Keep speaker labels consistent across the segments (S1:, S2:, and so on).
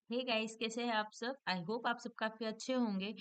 S1: Hey guys, कैसे हैं आप सब? आई होप आप सब काफी अच्छे होंगे।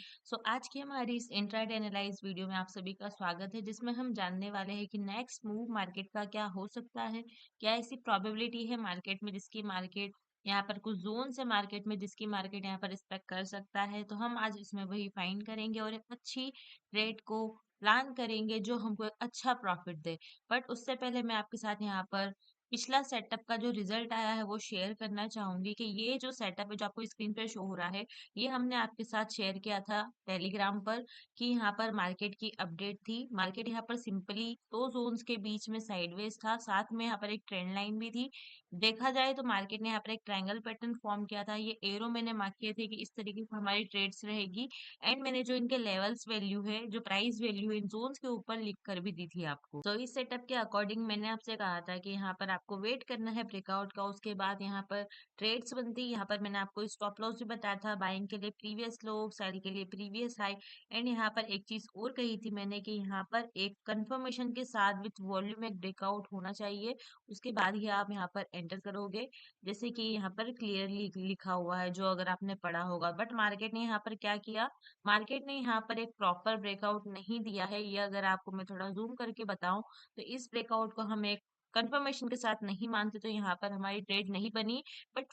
S1: आज की हमारी इस इंट्राडे एनालाइज वीडियो में आप सभी का स्वागत है, जिसमें हम जानने वाले हैं कि नेक्स्ट मूव मार्केट का क्या हो सकता है। क्या ऐसी प्रोबेबिलिटी है मार्केट में जिसकी मार्केट यहाँ पर कुछ जोन से मार्केट में जिसकी मार्केट यहाँ पर रिस्पेक्ट कर सकता है। तो हम आज इसमें वही फाइंड करेंगे और एक अच्छी ट्रेड को प्लान करेंगे जो हमको एक अच्छा प्रॉफिट दे। बट उससे पहले मैं आपके साथ यहाँ पर पिछला सेटअप का जो रिजल्ट आया है वो शेयर करना चाहूंगी कि ये जो सेटअप है जो आपको स्क्रीन पे शो हो रहा है, ये हमने आपके साथ शेयर किया था टेलीग्राम पर कि यहाँ पर मार्केट की अपडेट थी। मार्केट यहाँ पर सिंपली दो जोन्स के बीच में साइडवेज था, साथ में यहाँ पर एक ट्रेंड लाइन भी थी। देखा जाए तो मार्केट ने यहाँ पर एक ट्रायंगल पैटर्न फॉर्म किया था। ये एरो मैंने मार्क किए थे कि इस तरीके से हमारी ट्रेड्स रहेगी। एंड मैंने जो इनके लेवल्स वैल्यू है, जो प्राइस वैल्यू है, इन जोन्स के ऊपर लिख कर भी दी थी आपको। तो इस सेटअप के अकॉर्डिंग मैंने आपसे कहा था कि यहाँ पर आपको वेट करना है ब्रेकआउट का, उसके बाद यहाँ पर ट्रेड्स बनती। यहाँ पर मैंने आपको स्टॉप लॉस भी बताया था, बाइंग के लिए प्रीवियस लो, सेल के लिए प्रीवियस हाई। एंड यहाँ पर एक चीज और कही थी मैंने कि यहाँ पर एक कंफर्मेशन के साथ विथ वॉल्यूम एक ब्रेकआउट होना चाहिए, उसके बाद ही आप यहाँ पर एंटर करोगे, जैसे कि यहाँ पर क्लियरली लिखा हुआ है जो अगर आपने पढ़ा होगा। बट मार्केट ने यहाँ पर क्या किया, मार्केट ने यहाँ पर एक प्रॉपर ब्रेकआउट नहीं दिया है। ये अगर आपको मैं थोड़ा जूम करके बताऊं तो इस ब्रेकआउट को हम एक कंफर्मेशन के साथ नहीं मानते, तो यहाँ पर हमारी ट्रेड नहीं बनी। बट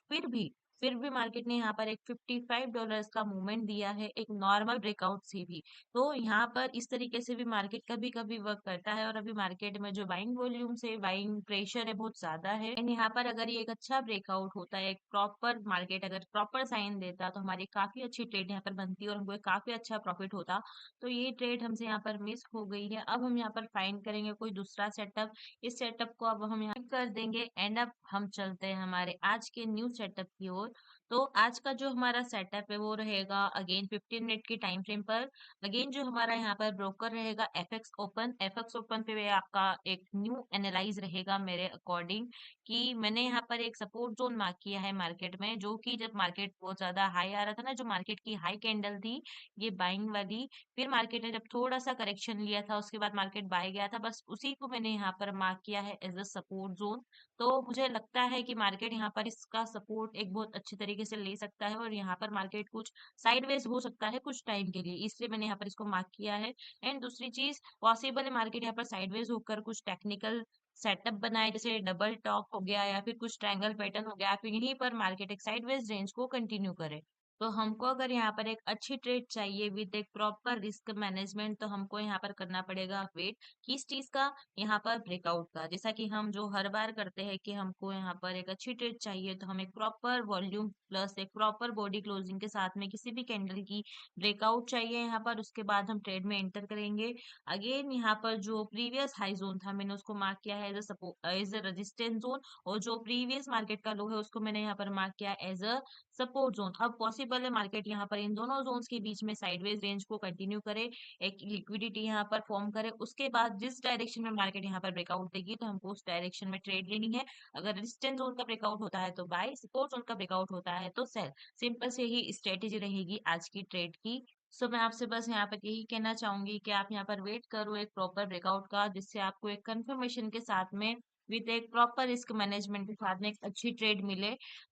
S1: फिर भी मार्केट ने यहाँ पर एक $55 का मूवमेंट दिया है, एक नॉर्मल ब्रेकआउट से भी। तो यहाँ पर इस तरीके से भी मार्केट कभी कभी वर्क करता है। और अभी मार्केट में जो बाइंग वॉल्यूम से बाइंग प्रेशर है बहुत ज्यादा है। एंड यहाँ पर अगर ये एक अच्छा ब्रेकआउट होता है, एक प्रॉपर मार्केट अगर प्रॉपर साइन देता, तो हमारी काफी अच्छी ट्रेड यहाँ पर बनती और हमको एक काफी अच्छा प्रॉफिट होता। तो ये ट्रेड हमसे यहाँ पर मिस हो गई है। अब हम यहाँ पर फाइंड करेंगे कोई दूसरा सेटअप। इस सेटअप को अब हम यहाँ कर देंगे। एंड अब हम चलते हैं हमारे आज के न्यू सेटअप की ओर। तो आज का जो हमारा सेटअप है वो रहेगा अगेन 15 मिनट की टाइम फ्रेम पर। अगेन जो हमारा यहाँ पर ब्रोकर रहेगा एफएक्स ओपन पे आपका एक न्यू एनालाइज रहेगा मेरे अकॉर्डिंग, कि मैंने यहाँ पर एक सपोर्ट जोन मार्क किया है मार्केट में, जो कि जब मार्केट बहुत ज्यादा हाई आ रहा था ना, जो मार्केट की हाई कैंडल थी ये बाइंग वाली, फिर मार्केट ने जब थोड़ा सा करेक्शन लिया था उसके बाद मार्केट बाय गया था, बस उसी को मैंने यहाँ पर मार्क किया है एज अ सपोर्ट जोन। तो मुझे लगता है कि मार्केट यहाँ पर इसका सपोर्ट एक बहुत अच्छे तरीके से ले सकता है और यहाँ पर मार्केट कुछ साइडवेज हो सकता है कुछ टाइम के लिए, इसलिए मैंने यहाँ पर इसको मार्क किया है। एंड दूसरी चीज पॉसिबल है मार्केट यहाँ पर साइडवेज होकर कुछ टेक्निकल सेटअप बनाए, जैसे डबल टॉप हो गया या फिर कुछ ट्रायंगल पैटर्न हो गया, फिर यहीं पर मार्केट एक साइडवेज रेंज को कंटिन्यू करे। तो हमको अगर यहाँ पर एक अच्छी ट्रेड चाहिए विद एक प्रॉपर रिस्क मैनेजमेंट, तो हमको यहाँ पर करना पड़ेगा वेट किस चीज का, यहाँ पर ब्रेकआउट का। जैसा कि हम जो हर बार करते हैं कि हमको यहाँ पर एक अच्छी ट्रेड चाहिए तो हम एक प्रॉपर वॉल्यूम प्लस एक प्रॉपर बॉडी क्लोजिंग के साथ में किसी भी कैंडल की ब्रेकआउट चाहिए यहाँ पर, उसके बाद हम ट्रेड में एंटर करेंगे। अगेन यहाँ पर जो प्रीवियस हाई जोन था मैंने उसको मार्क किया है एज अ रेजिस्टेंस जोन, और जो प्रीवियस मार्केट का लो है उसको मैंने यहाँ पर मार्क किया एज अ सपोर्ट जोन। अब पॉसिबल है मार्केट यहाँ पर इन दोनों जोन्स के बीच में साइडवेज रेंज को कंटिन्यू करे, एक लिक्विडिटी यहाँ पर फॉर्म करे, उसके बाद जिस डायरेक्शन में मार्केट यहाँ पर ब्रेकआउट देगी तो हमको उस डायरेक्शन में ट्रेड लेनी है। अगर रेजिस्टेंस जोन का ब्रेकआउट होता है तो बाय, सपोर्ट जोन का ब्रेकआउट होता है तो सेल। सिंपल से ही स्ट्रेटेजी रहेगी आज की ट्रेड की। मैं आपसे बस यहाँ पर यही कहना चाहूंगी कि आप यहाँ पर वेट करो एक प्रॉपर ब्रेकआउट का, जिससे आपको एक कंफर्मेशन के साथ में विद एक प्रॉपर रिस्क मैनेजमेंट के साथ में एक अच्छी ट्रेड मिले।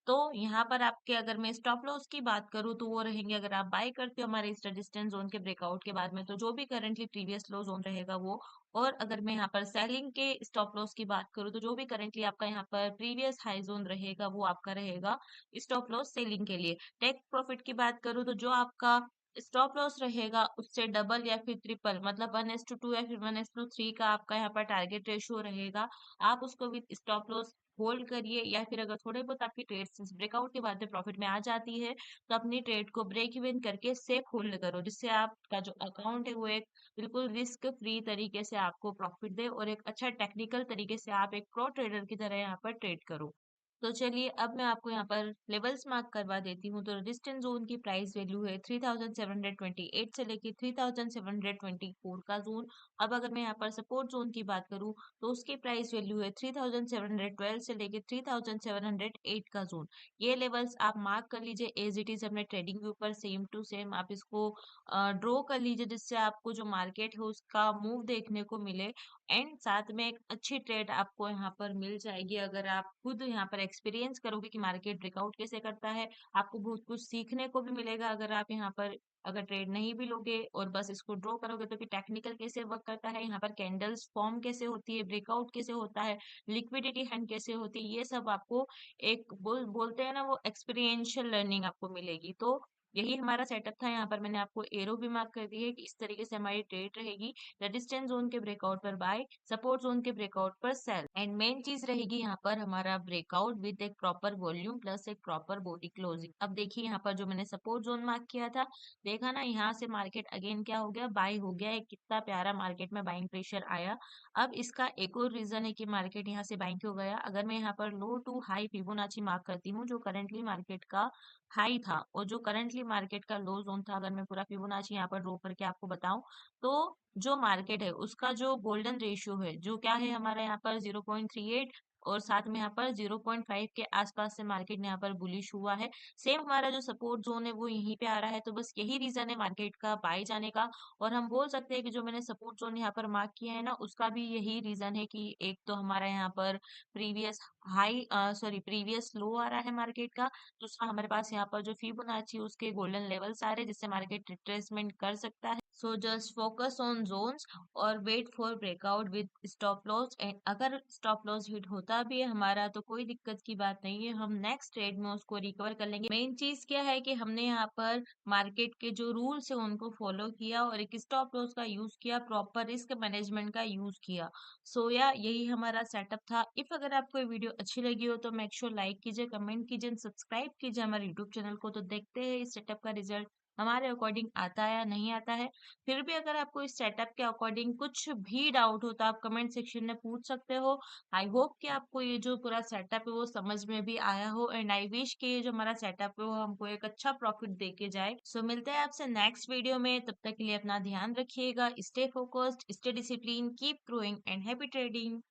S1: तो यहाँ पर आपके अगर मैं स्टॉप लॉस की बात करूँ तो वो रहेंगे, अगर आप बाय करते हो हमारे इस रेजिस्टेंस जोन के ब्रेकआउट के बाद में, तो जो भी करंटली प्रीवियस लो जोन रहेगा वो। और अगर मैं यहाँ पर सेलिंग के स्टॉप लॉस की बात करूँ तो जो भी करंटली आपका यहाँ पर प्रीवियस हाई जोन रहेगा वो आपका रहेगा स्टॉप लॉस सेलिंग के लिए। टेक प्रॉफिट की बात करूँ तो जो आपका स्टॉप लॉस रहेगा उससे डबल या फिर ट्रिपल, मतलब 1:2 या फिर 1:3 का आपका यहाँ पर टारगेट रेशियो रहेगा। आप उसको विद स्टॉप लॉस होल्ड करिए, या फिर अगर थोड़े बहुत आपकी ट्रेड्स ब्रेकआउट के बाद में प्रॉफिट में आ जाती है तो अपनी ट्रेड को ब्रेक इवन करके सेफ होल्ड करो, जिससे आपका जो अकाउंट है वो एक बिल्कुल रिस्क फ्री तरीके से आपको प्रॉफिट दे और एक अच्छा टेक्निकल तरीके से आप एक प्रो ट्रेडर की तरह यहाँ पर ट्रेड करो। तो चलिए अब मैं आपको यहाँ पर लेवल्स मार्क करवा देती हूँ। तो रेजिस्टेंस जोन की प्राइस वैल्यू है 3728 से लेके 3724 का जोन। अब अगर मैं यहाँ पर सपोर्ट जोन की बात करूँ तो उसकी प्राइस वैल्यू है 3712 से लेके 3708 का जोन। ये लेवल्स आप मार्क कर लीजिए एज इट इज अपने ट्रेडिंग व्यू पर, सेम टू सेम आप इसको ड्रॉ कर लीजिए, जिससे आपको जो मार्केट है उसका मूव देखने को मिले। एंड साथ में एक अच्छी ट्रेड आपको यहाँ पर मिल जाएगी अगर आप खुद यहाँ पर एक्सपीरियंस करोगे कि मार्केट ब्रेकआउट कैसे करता है। आपको बहुत कुछ सीखने को भी मिलेगा अगर आप यहाँ पर अगर ट्रेड नहीं भी लोगे और बस इसको ड्रॉ करोगे तो कि टेक्निकल कैसे वर्क करता है, यहाँ पर कैंडल्स फॉर्म कैसे होती है, ब्रेकआउट कैसे होता है, लिक्विडिटी हैंड कैसे होती है, ये सब आपको एक बोलते हैं ना वो एक्सपीरियंशियल लर्निंग आपको मिलेगी। तो यही हमारा सेटअप था। यहाँ पर मैंने आपको एरो भी मार्क कर दी है कि इस तरीके से हमारी ट्रेड रहेगी। रेजिस्टेंस जोन के ब्रेकआउट पर बाय, सपोर्ट जोन के ब्रेकआउट पर सेल, एंड मेन चीज रहेगी यहाँ पर हमारा ब्रेकआउट विद एक प्रॉपर वॉल्यूम प्लस एक प्रॉपर बॉडी क्लोजिंग। अब देखिए यहाँ पर जो मैंने सपोर्ट जोन मार्क किया था, देखा ना यहाँ से मार्केट अगेन क्या हो गया, बाय हो गया। एक कितना प्यारा मार्केट में बाइंग प्रेशर आया। अब इसका एक और रीजन है कि मार्केट यहाँ से बाइंग क्यों गया। अगर मैं यहाँ पर लो टू हाई फिबोनाची मार्क करती हूँ, जो करंटली मार्केट का हाई था और जो करंटली मार्केट का लो जोन था, अगर मैं पूरा फिबोनाची यहाँ पर ड्रॉ करके आपको बताऊं, तो जो मार्केट है उसका जो गोल्डन रेशियो है जो क्या है हमारा यहाँ पर 0.38, और साथ में यहाँ पर 0.5 के आसपास से मार्केट यहाँ पर बुलिश हुआ है। सेम हमारा जो सपोर्ट जोन है वो यहीं पे आ रहा है। तो बस यही रीजन है मार्केट का बाय जाने का। और हम बोल सकते हैं कि जो मैंने सपोर्ट जोन यहाँ पर मार्क किया है ना, उसका भी यही रीजन है कि एक तो हमारा यहाँ पर previous high sorry previous low आ रहा है मार्केट का। दूसरा हमारे पास यहाँ पर जो फिबोनाची उसके गोल्डन लेवल्स आ रहे हैं जिससे मार्केट रिट्रेसमेंट कर सकता है। So just focus on zones और wait for breakout with stop loss. And अगर स्टॉप लॉस हिट होता भी है हमारा तो कोई दिक्कत की बात नहीं है, हम नेक्स्ट ट्रेड में उसको रिकवर कर लेंगे। मेन चीज क्या है कि हमने यहाँ पर मार्केट के जो रूल्स है उनको फॉलो किया और एक स्टॉप लॉस का यूज किया, प्रॉपर रिस्क मैनेजमेंट का यूज किया। सो या यही हमारा सेटअप था। इफ अगर आपको ये वीडियो अच्छी लगी हो तो मेक श्योर लाइक कीजिए, कमेंट कीजिए, सब्सक्राइब कीजिए हमारे यूट्यूब चैनल को। तो देखते हैं इस सेटअप का रिजल्ट हमारे अकॉर्डिंग आता है या नहीं आता है। फिर भी अगर आपको इस सेटअप के अकॉर्डिंग कुछ भी डाउट हो तो आप कमेंट सेक्शन में पूछ सकते हो। आई होप कि आपको ये जो पूरा सेटअप है वो समझ में भी आया हो, एंड आई विश कि ये जो हमारा सेटअप है वो हमको एक अच्छा प्रॉफिट दे के जाए। सो मिलते हैं आपसे नेक्स्ट वीडियो में, तब तक के लिए अपना ध्यान रखिएगा। Stay focused, stay discipline, keep growing and happy trading.